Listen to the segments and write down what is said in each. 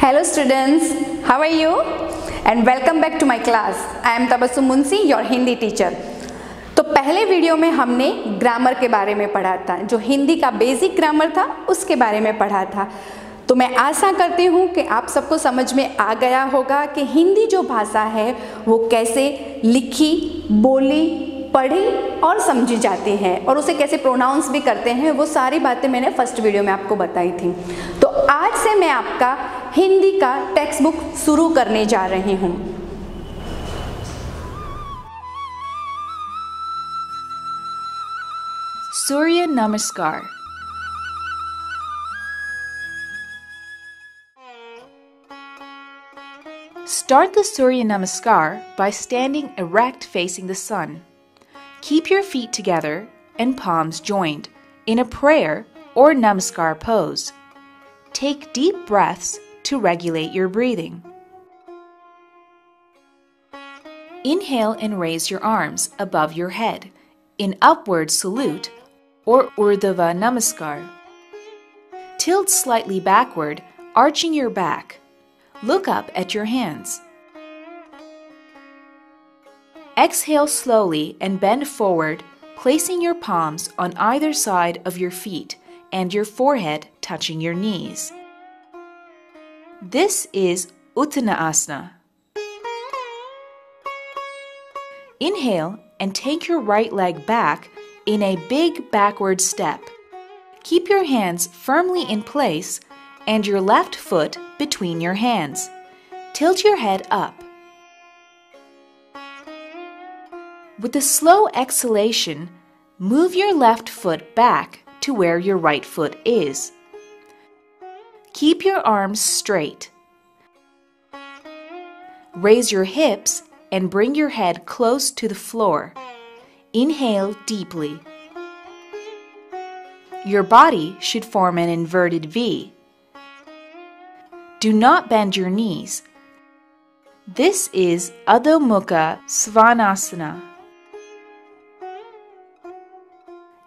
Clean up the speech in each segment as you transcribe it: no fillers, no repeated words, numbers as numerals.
Hello students, how are you? And welcome back to my class. I am Tabassum Munshi, your Hindi teacher. तो पहले video में हमने grammar के बारे में पढ़ा था, जो हिंदी का बेसिक ग्रामर था उसके बारे में पढ़ा था। तो मैं आशा करती हूँ कि आप सबको समझ में आ गया होगा कि हिंदी जो भाषा है वो कैसे लिखी, बोली, पढ़ी और समझी जाती है और उसे कैसे प्रोनाउंस भी करते हैं। वो सारी बातें मैंने फर्स्ट वीडियो में आपको बताई थी। तो आज से मैं आपका हिंदी का टेक्स्ट बुक शुरू करने जा रही हूँ। Surya Namaskar. Start the Surya Namaskar by standing erect facing the sun. Keep your feet together and palms joined in a prayer or Namaskar pose. Take deep breaths to regulate your breathing. Inhale and raise your arms above your head in upward salute or Urdhva Namaskar. Tilt slightly backward, arching your back. Look up at your hands. Exhale slowly and bend forward, placing your palms on either side of your feet and your forehead touching your knees. This is Uttanasana. Inhale and take your right leg back in a big backward step. Keep your hands firmly in place and your left foot between your hands. Tilt your head up. With a slow exhalation, move your left foot back to where your right foot is. Keep your arms straight. Raise your hips and bring your head close to the floor. Inhale deeply. Your body should form an inverted V. Do not bend your knees. This is Adho Mukha Svanasana.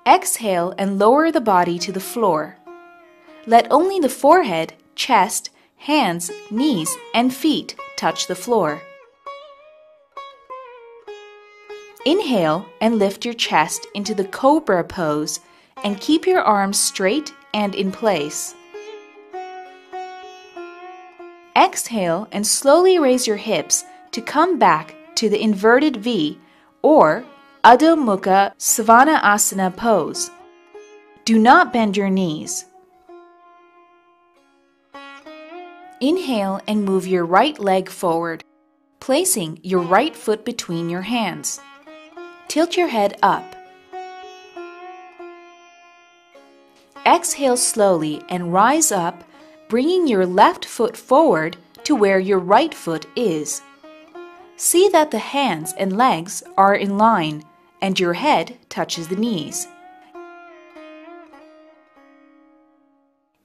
Exhale and lower the body to the floor. Let only the forehead, chest, hands, knees, and feet touch the floor. Inhale and lift your chest into the cobra pose and keep your arms straight and in place. Exhale and slowly raise your hips to come back to the inverted V or Adho Mukha Svanasana pose. Do not bend your knees. Inhale and move your right leg forward, placing your right foot between your hands. Tilt your head up. Exhale slowly and rise up, bringing your left foot forward to where your right foot is. See that the hands and legs are in line and your head touches the knees.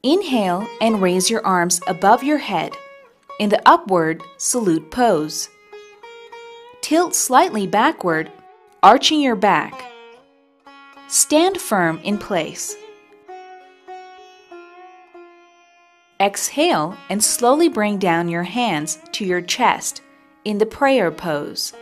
Inhale and raise your arms above your head in the upward salute pose. Tilt slightly backward, arching your back. Stand firm in place. Exhale and slowly bring down your hands to your chest in the prayer pose.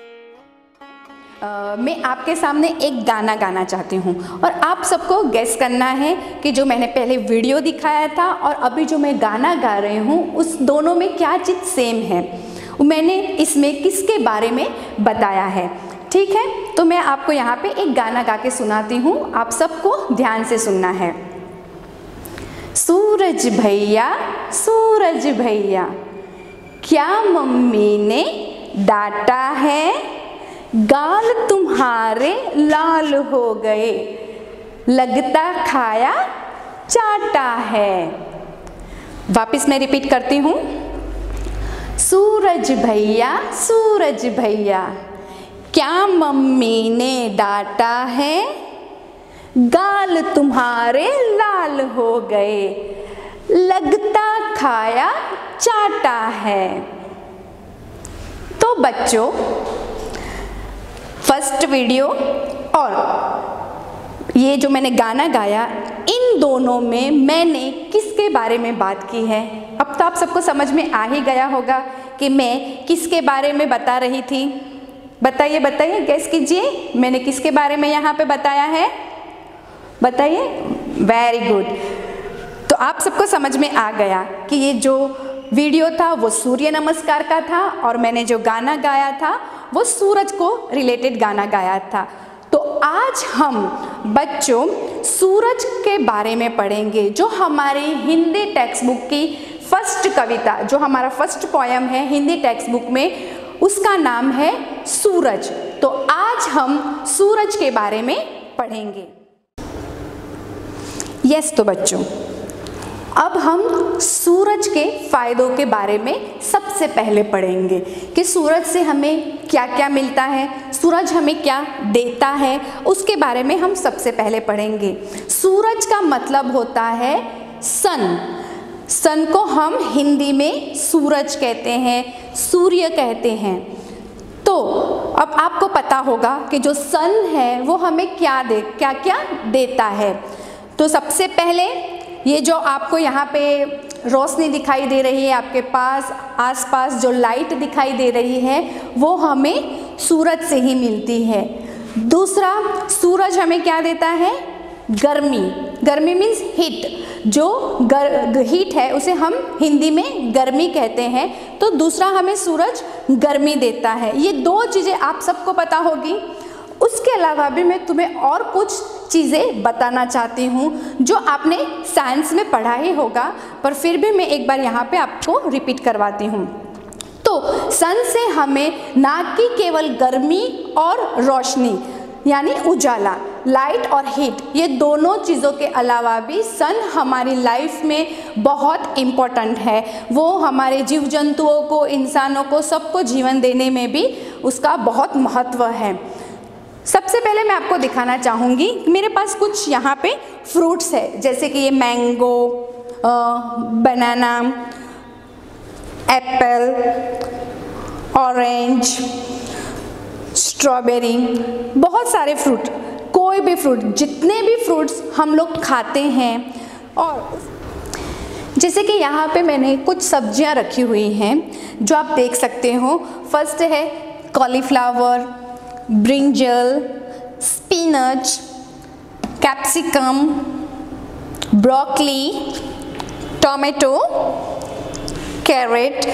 मैं आपके सामने एक गाना गाना चाहती हूँ और आप सबको गेस करना है कि जो मैंने पहले वीडियो दिखाया था और अभी जो मैं गाना गा रही हूँ उस दोनों में क्या चीज़ सेम है, मैंने इसमें किसके बारे में बताया है। ठीक है, तो मैं आपको यहाँ पे एक गाना गा के सुनाती हूँ, आप सबको ध्यान से सुनना है। सूरज भैया, सूरज भैया, क्या मम्मी ने डांटा है, गाल तुम्हारे लाल हो गए, लगता खाया चाटा है। वापिस मैं रिपीट करती हूँ। सूरज भैया, सूरज भैया, क्या मम्मी ने डांटा है, गाल तुम्हारे लाल हो गए, लगता खाया चाटा है। तो बच्चों, फर्स्ट वीडियो और ये जो मैंने गाना गाया, इन दोनों में मैंने किसके बारे में बात की है? अब तो आप सबको समझ में आ ही गया होगा कि मैं किसके बारे में बता रही थी। बताइए बताइए, गेस कीजिए, मैंने किसके बारे में यहाँ पे बताया है, बताइए। Very good. तो आप सबको समझ में आ गया कि ये जो वीडियो था वो सूर्य नमस्कार का था और मैंने जो गाना गाया था वो सूरज को रिलेटेड गाना गाया था। तो आज हम बच्चों सूरज के बारे में पढ़ेंगे, जो हमारी हिंदी टेक्स्ट बुक की फर्स्ट कविता, जो हमारा फर्स्ट पोयम है हिंदी टेक्स्ट बुक में, उसका नाम है सूरज। तो आज हम सूरज के बारे में पढ़ेंगे। यस, तो बच्चों अब हम सूरज के फायदों के बारे में सबसे पहले पढ़ेंगे कि सूरज से हमें क्या क्या मिलता है, सूरज हमें क्या देता है, उसके बारे में हम सबसे पहले पढ़ेंगे। सूरज का मतलब होता है सन। सन को हम हिंदी में सूरज कहते हैं, सूर्य कहते हैं। तो अब आपको पता होगा कि जो सन है वो हमें क्या क्या देता है। तो सबसे पहले ये जो आपको यहाँ पे रोशनी दिखाई दे रही है, आपके पास आसपास जो लाइट दिखाई दे रही है, वो हमें सूरज से ही मिलती है। दूसरा, सूरज हमें क्या देता है, गर्मी। गर्मी मीन्स हीट। जो हीट है उसे हम हिंदी में गर्मी कहते हैं। तो दूसरा हमें सूरज गर्मी देता है। ये दो चीज़ें आप सबको पता होगी। उसके अलावा भी मैं तुम्हें और कुछ चीज़ें बताना चाहती हूँ जो आपने साइंस में पढ़ा ही होगा, पर फिर भी मैं एक बार यहाँ पे आपको रिपीट करवाती हूँ। तो सन से हमें ना कि केवल गर्मी और रोशनी यानी उजाला, लाइट और हीट, ये दोनों चीज़ों के अलावा भी सन हमारी लाइफ में बहुत इम्पोर्टेंट है। वो हमारे जीव जंतुओं को, इंसानों को, सबको जीवन देने में भी उसका बहुत महत्व है। सबसे पहले मैं आपको दिखाना चाहूँगी, मेरे पास कुछ यहाँ पे फ्रूट्स है, जैसे कि ये मैंगो, बनाना, एप्पल, ऑरेंज, स्ट्रॉबेरी, बहुत सारे फ्रूट। कोई भी फ्रूट, जितने भी फ्रूट्स हम लोग खाते हैं। और जैसे कि यहाँ पे मैंने कुछ सब्जियाँ रखी हुई हैं जो आप देख सकते हो। फर्स्ट है cauliflower, brinjal, spinach, capsicum, broccoli, tomato, carrot.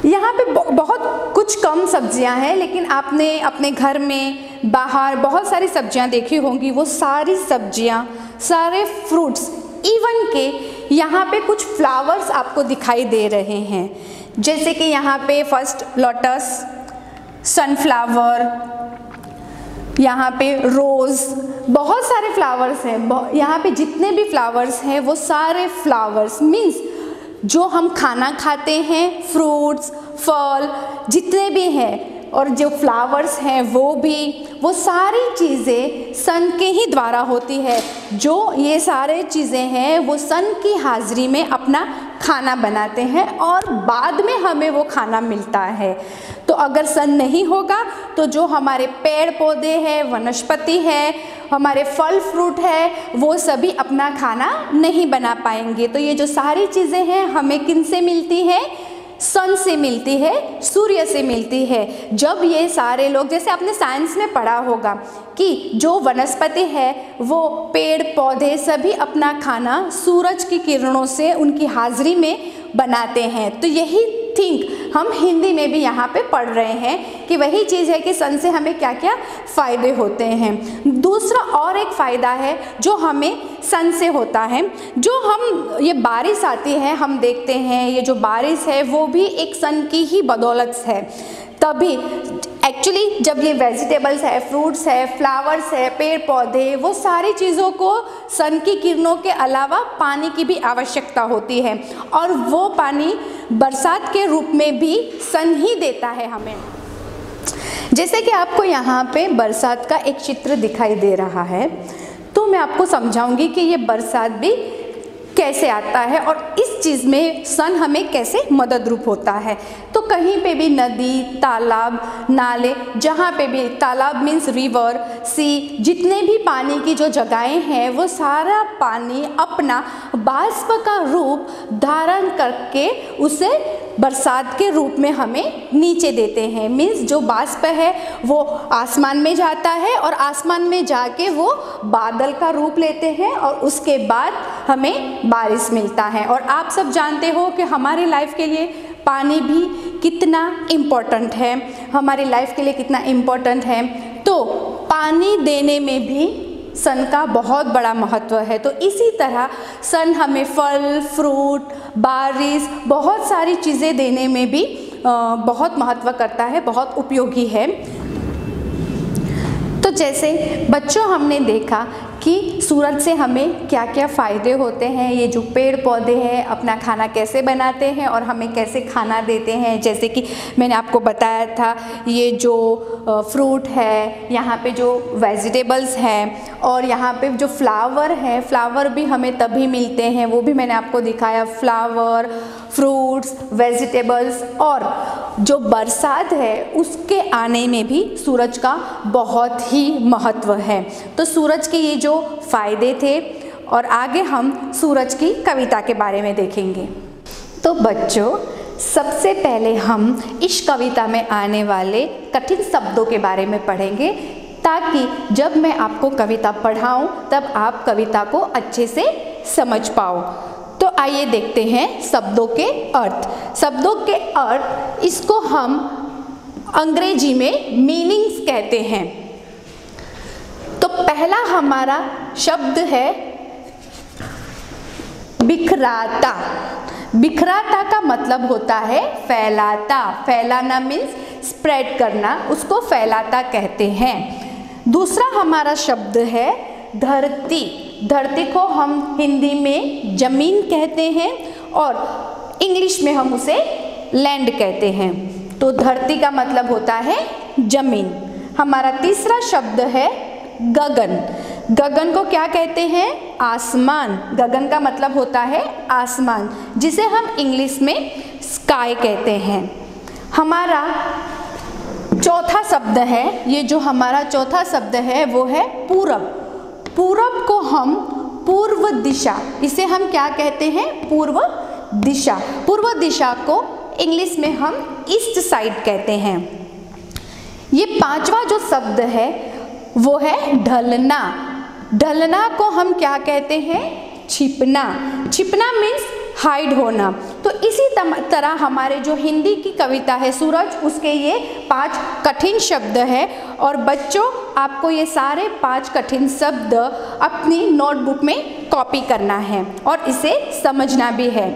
यहाँ पे बहुत कुछ कम सब्जियाँ हैं, लेकिन आपने अपने घर में, बाहर बहुत सारी सब्जियाँ देखी होंगी। वो सारी सब्जियाँ, सारे फ्रूट्स, इवन के यहाँ पे कुछ फ्लावर्स आपको दिखाई दे रहे हैं, जैसे कि यहाँ पे फर्स्ट लोटस, सनफ्लावर, यहाँ पे रोज़, बहुत सारे फ्लावर्स हैं। यहाँ पे जितने भी फ्लावर्स हैं वो सारे फ्लावर्स मीन्स जो हम खाना खाते हैं, फ्रूट्स, फल जितने भी हैं, और जो फ्लावर्स हैं वो सारी चीज़ें सन के ही द्वारा होती है। जो ये सारे चीज़ें हैं वो सन की हाज़िरी में अपना खाना बनाते हैं और बाद में हमें वो खाना मिलता है। तो अगर सन नहीं होगा तो जो हमारे पेड़ पौधे हैं, वनस्पति है, हमारे फल फ्रूट है, वो सभी अपना खाना नहीं बना पाएंगे। तो ये जो सारी चीज़ें हैं हमें किन से मिलती है, सन से मिलती है, सूर्य से मिलती है। जब ये सारे लोग, जैसे आपने साइंस में पढ़ा होगा कि जो वनस्पति है, वो पेड़ पौधे सभी अपना खाना सूरज की किरणों से उनकी हाजिरी में बनाते हैं। तो यही थिंक हम हिंदी में भी यहाँ पे पढ़ रहे हैं कि वही चीज़ है कि सन से हमें क्या क्या फ़ायदे होते हैं। दूसरा और एक फ़ायदा है जो हमें सन से होता है, जो हम ये बारिश आती है, हम देखते हैं ये जो बारिश है वो भी एक सन की ही बदौलत है। तभी एक्चुअली जब ये वेजिटेबल्स है, फ्रूट्स है, फ्लावर्स है, पेड़ पौधे, वो सारी चीज़ों को सन की किरणों के अलावा पानी की भी आवश्यकता होती है, और वो पानी बरसात के रूप में भी सन ही देता है हमें। जैसे कि आपको यहाँ पे बरसात का एक चित्र दिखाई दे रहा है, तो मैं आपको समझाऊंगी कि ये बरसात भी कैसे आता है और इस चीज़ में सन हमें कैसे मदद रूप होता है। तो कहीं पे भी नदी, तालाब, नाले, जहाँ पे भी, तालाब मीन्स रिवर, सी, जितने भी पानी की जो जगहें हैं वो सारा पानी अपना बाष्प का रूप धारण करके उसे बरसात के रूप में हमें नीचे देते हैं। मीन्स जो बाष्प है वो आसमान में जाता है और आसमान में जाके वो बादल का रूप लेते हैं और उसके बाद हमें बारिश मिलता है। और आप सब जानते हो कि हमारी लाइफ के लिए पानी भी कितना इम्पोर्टेंट है, हमारी लाइफ के लिए कितना इम्पोर्टेंट है। तो पानी देने में भी सन का बहुत बड़ा महत्व है। तो इसी तरह सन हमें फल, फ्रूट, बारिश, बहुत सारी चीज़ें देने में भी बहुत महत्व करता है, बहुत उपयोगी है। तो जैसे बच्चों हमने देखा कि सूरज से हमें क्या क्या फ़ायदे होते हैं, ये जो पेड़ पौधे हैं अपना खाना कैसे बनाते हैं और हमें कैसे खाना देते हैं। जैसे कि मैंने आपको बताया था ये जो फ्रूट है, यहाँ पे जो वेजिटेबल्स हैं और यहाँ पे जो फ्लावर है, फ्लावर भी हमें तभी मिलते हैं, वो भी मैंने आपको दिखाया। फ्लावर, फ्रूट्स, वेजिटेबल्स और जो बरसात है उसके आने में भी सूरज का बहुत ही महत्व है। तो सूरज के ये जो फ़ायदे थे और आगे हम सूरज की कविता के बारे में देखेंगे। तो बच्चों सबसे पहले हम इस कविता में आने वाले कठिन शब्दों के बारे में पढ़ेंगे ताकि जब मैं आपको कविता पढ़ाऊं तब आप कविता को अच्छे से समझ पाओ। तो आइए देखते हैं शब्दों के अर्थ। शब्दों के अर्थ इसको हम अंग्रेजी में मीनिंग्स कहते हैं। तो पहला हमारा शब्द है बिखराता। बिखराता का मतलब होता है फैलाता। फैलाना मीन्स स्प्रेड करना, उसको फैलाता कहते हैं। दूसरा हमारा शब्द है धरती। धरती को हम हिंदी में जमीन कहते हैं और इंग्लिश में हम उसे लैंड कहते हैं। तो धरती का मतलब होता है जमीन। हमारा तीसरा शब्द है गगन। गगन को क्या कहते हैं? आसमान। गगन का मतलब होता है आसमान, जिसे हम इंग्लिश में स्काई कहते हैं। हमारा चौथा शब्द है, ये जो हमारा चौथा शब्द है वो है पूरब। पूरब को हम पूर्व दिशा, इसे हम क्या कहते हैं? पूर्व दिशा। पूर्व दिशा को इंग्लिश में हम ईस्ट साइड कहते हैं। ये पांचवा जो शब्द है वो है ढलना। ढलना को हम क्या कहते हैं? छिपना। छिपना मीन्स हाइड होना। तो इसी तरह हमारे जो हिंदी की कविता है सूरज, उसके ये 5 कठिन शब्द है। और बच्चों आपको ये सारे 5 कठिन शब्द अपनी नोटबुक में कॉपी करना है और इसे समझना भी है।